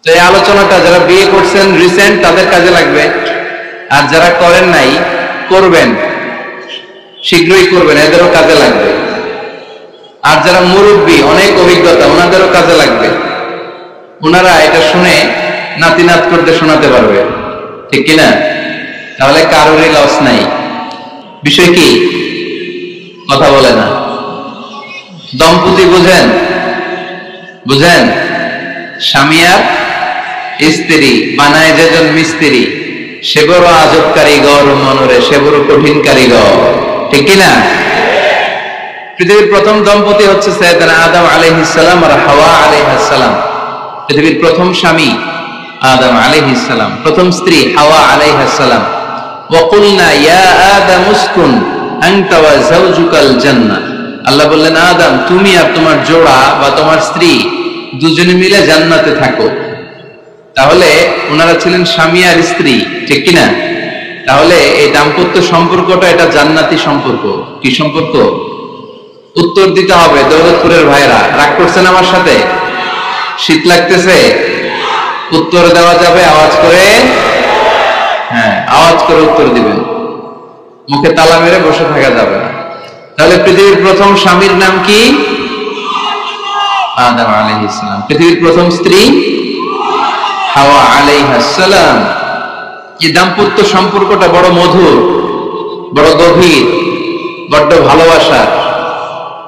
তো এই আলোচনাটা যারা বিয়ে করছেন রিসেন্ট তাদের কাজে লাগবে, আর যারা করেন নাই করবেন, শীঘ্রই করবেন, এদেরও কাজে লাগবে। আর যারা মুরব্বী অনেক অভিজ্ঞতা ওনাদেরও কাজে লাগবে, ওনারা এটা শুনে নাতি নাত করতে শোনাতে পারবে, ঠিক কিনা? তাহলে কারোরই লস নাই। বিষয় কি? কথা বলে না। দম্পতি বুঝেন? বুঝেন? স্বামী আর স্ত্রী বানায় যেজন মিস্ত্রি, সে বড় আজব কারিগর মনরে, সে বড় কঠিন কারিগর, ঠিক কিনা? পৃথিবীর প্রথম দম্পতি হচ্ছে সাইয়েদনা আদম আলাইহিস সালাম আর হাওয়া আলাইহিস সালাম। পৃথিবীর প্রথম স্বামী আদম আলাইহিস সালাম, প্রথম স্ত্রী হাওয়া আলাইহিস সালাম। ওয়া কুলনা ইয়া আদম উসকুন আনতা ওয়া যাওজুকাল জান্নাহ। আল্লাহ বললেন, আদম তুমি আর তোমার জোড়া বা তোমার স্ত্রী দুজনে মিলে জান্নাতে থাকো। তাহলে ওনারা ছিলেন স্বামী আর স্ত্রী, ঠিক কিনা? তাহলে এই দাম্পত্য সম্পর্কটা এটা জান্নাতি সম্পর্ক। কি সম্পর্ক? উত্তর দিতে হবে। দৌলতপুরের ভাইরা রাগ করছেন আমার সাথে? শীত লাগতেছে? উত্তর দেওয়া যাবে আওয়াজ করে? হ্যাঁ, আওয়াজ করে উত্তর দিবেন, মুখে তালা মেরে বসে থাকা যাবে না। তাহলে পৃথিবীর প্রথম স্বামীর নাম কি? আদম আলাইহিস সালাম। পৃথিবীর প্রথম স্ত্রী হাওয়া আলাইহিস সালাম। এই দাম্পত্য সম্পর্কটা বড় মধুর, বড় গভীর, বড্ড ভালোবাসার,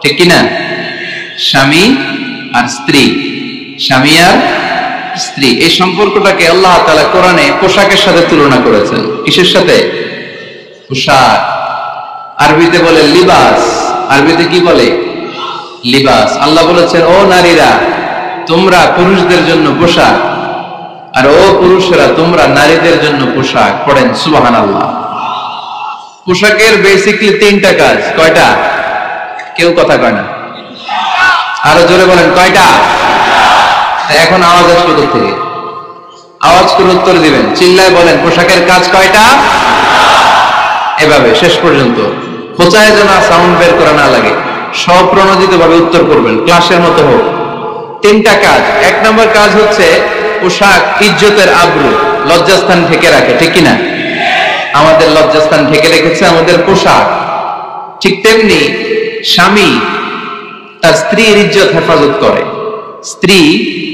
ঠিক কিনা? স্বামী আর স্ত্রী, স্বামী আর স্ত্রী, এই সম্পর্কটাকে আল্লাহ তাআলা কোরআনে পোশাকের সাথে তুলনা করেছেন। কিসের সাথে? পোশাক। আরবিতে বলে লিবাস। আরবিতে কি বলে? লিবাস। আল্লাহ বলেছেন, ও নারীরা তোমরা পুরুষদের জন্য পোশাক, আর ও পুরুষেরা তোমরা নারীদের জন্য পোশাক। পড়েন সুবহানাল্লাহ। পোশাকের বেসিকলি তিনটা কাজ। কয়টা? কেউ কথা কয় না, আরো জোরে বলেন কয়টা? এখন আওয়াজ আসবে কোথা থেকে? আওয়াজ করে উত্তর দিবেন, চিল্লায় বলেন পোশাকের কাজ কয়টা? এভাবে শেষ পর্যন্ত খোঁচায় যেন সাউন্ড বের করা না লাগে, স্বপ্রণোদিত ভাবে উত্তর করবেন, ক্লাসের মতো হোক। তিনটা কাজ। এক নম্বর কাজ হচ্ছে পোশাক ইজ্জতের আবরু, লজ্জাস্থান ঢেকে রাখে, ঠিক কিনা? আমাদের লজ্জাস্থান ঢেকে রেখেছে আমাদের পোশাক। ঠিক তেমনি স্বামী তার স্ত্রীর ইজ্জত হেফাজত করে, স্ত্রী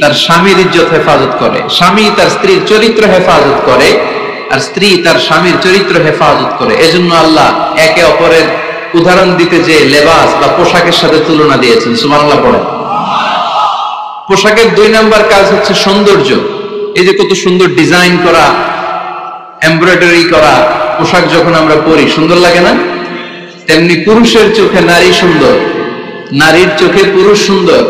তার স্বামীর ইজ্জত হেফাজত করে, স্বামী তার স্ত্রীর চরিত্র হেফাজত করে, আর স্ত্রী তার স্বামীর চরিত্র হেফাজত করে। এজন্য আল্লাহ একে অপরের উদাহরণ দিতে যে লেবাস বা পোশাকের সাথে তুলনা দিয়েছেন। সুবহানাল্লাহ পড়েন। পোশাকের দুই নাম্বার কাজ হচ্ছে সৌন্দর্য। এই যে কত সুন্দর ডিজাইন করা, এমব্রয়ডারি করা পোশাক যখন আমরা পরি সুন্দর লাগে না? তেমনি পুরুষের চোখে নারী সুন্দর, নারীর চোখে পুরুষ সুন্দর,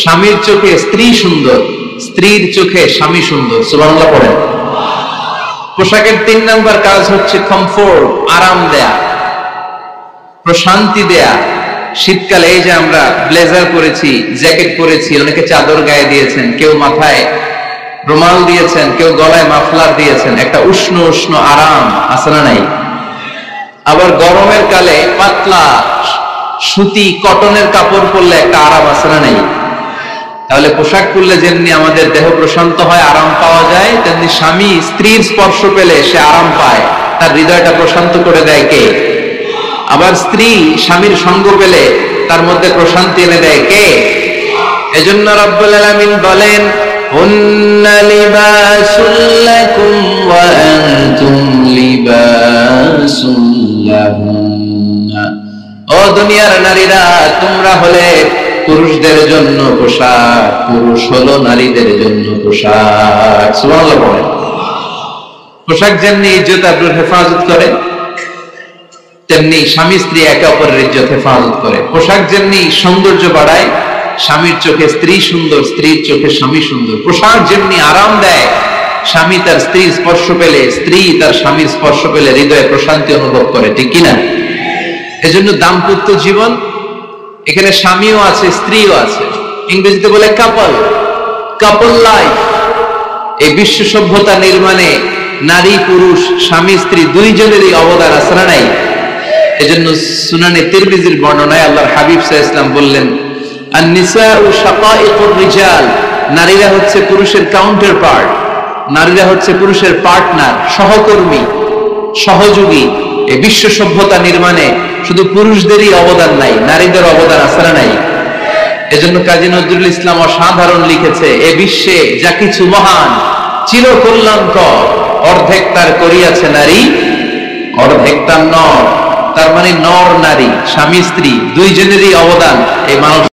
স্বামীর চোখে স্ত্রী সুন্দর, স্ত্রীর চোখে স্বামী সুন্দর। সুবহানাল্লাহ পড়েন। পোশাকের তিন নাম্বার কাজ হচ্ছে কমফোর্ট, আরাম দেয়া, প্রশান্তি দেয়া। শীতকালে এই যে আমরা ব্লেজার পরেছি, জ্যাকেট পরেছি, অনেকে চাদর গায়ে দিয়েছেন, কেউ মাথায় রুমাল দিয়েছেন, কেউ গলায় মাফলার দিয়েছেন, একটা উষ্ণ উষ্ণ আরাম আছে না নাই? আবার গরমের কালে পাতলা সুতি কটনের কাপড় পরলে একটা আরাম আছে না নাই? তাহলে পোশাক পরলে যেমনি আমাদের দেহ প্রশান্ত হয়, আরাম পাওয়া যায়, তেমনি স্বামী স্ত্রীর স্পর্শ পেলে সে আরাম পায়, তার হৃদয়টা প্রশান্ত করে দেয় কে? আবার স্ত্রী স্বামীর সঙ্গ পেলে তার মধ্যে প্রশান্তি এনে দেয় কে? এজন্য রব্বুল আলামিন বলেন, হুন্না লিবাসুল লাকুম ওয়া আনতুম লিবাসুল লাহুন্না। ও দুনিয়ার নারীরা, তোমরা হলে পুরুষদের জন্য পোশাক, পুরুষ হলো নারীদের জন্য পোশাক। সুবহানাল্লাহ বলেন। পোশাক যেমনি ইজ্জত আবরুর হেফাজত করে, তেমনি স্বামী স্ত্রী একে অপরের ইজ্জত হেফাজত করে। পোশাক যেমনি সৌন্দর্য বাড়ায়, স্বামীর চোখে স্ত্রী সুন্দর, স্ত্রীর চোখে স্বামী সুন্দর। পোশাক যেমনি আরাম দেয়, স্বামী তার স্ত্রীর স্পর্শ পেলে, স্ত্রী তার স্বামীর স্পর্শ পেলে হৃদয়ে প্রশান্তি অনুভব করে, ঠিক কিনা? এজন্য দাম্পত্য জীবন, এখানে স্বামীও আছে স্ত্রীও আছে, ইংরেজিতে বলে কাপল, কাপল লাইফ। এই বিশ্ব সভ্যতা নির্মাণে নারী পুরুষ, স্বামী স্ত্রী দুইজনেরই অবদান আছে না নাই? এজন্য সুনানে তিরমিজির বর্ণনায় আল্লাহর হাবিব সাল্লাল্লাহু আলাইহি ওয়াসাল্লাম বললেন, আন-নিসাউ শাকাইকুর রিজাল নারীরা হচ্ছে পুরুষের কাউন্টার পার্ট, নারীরা হচ্ছে পুরুষের পার্টনার, সহকর্মী, সহযোগী। এই বিশ্ব সভ্যতা নির্মাণে শুধু পুরুষদেরই অবদান নাই, নারীদের অবদান আছে না নাই? এজন্য কাজী নজরুল ইসলাম অসাধারণ লিখেছে, এ বিশ্বে যা কিছু মহান চির কল্যাণকর, অর্ধেক তার করিয়াছে নারী, অর্ধেক তার নর। তার মানে নর নারী, স্বামী স্ত্রী দুইজনেরই অবদান এই মানব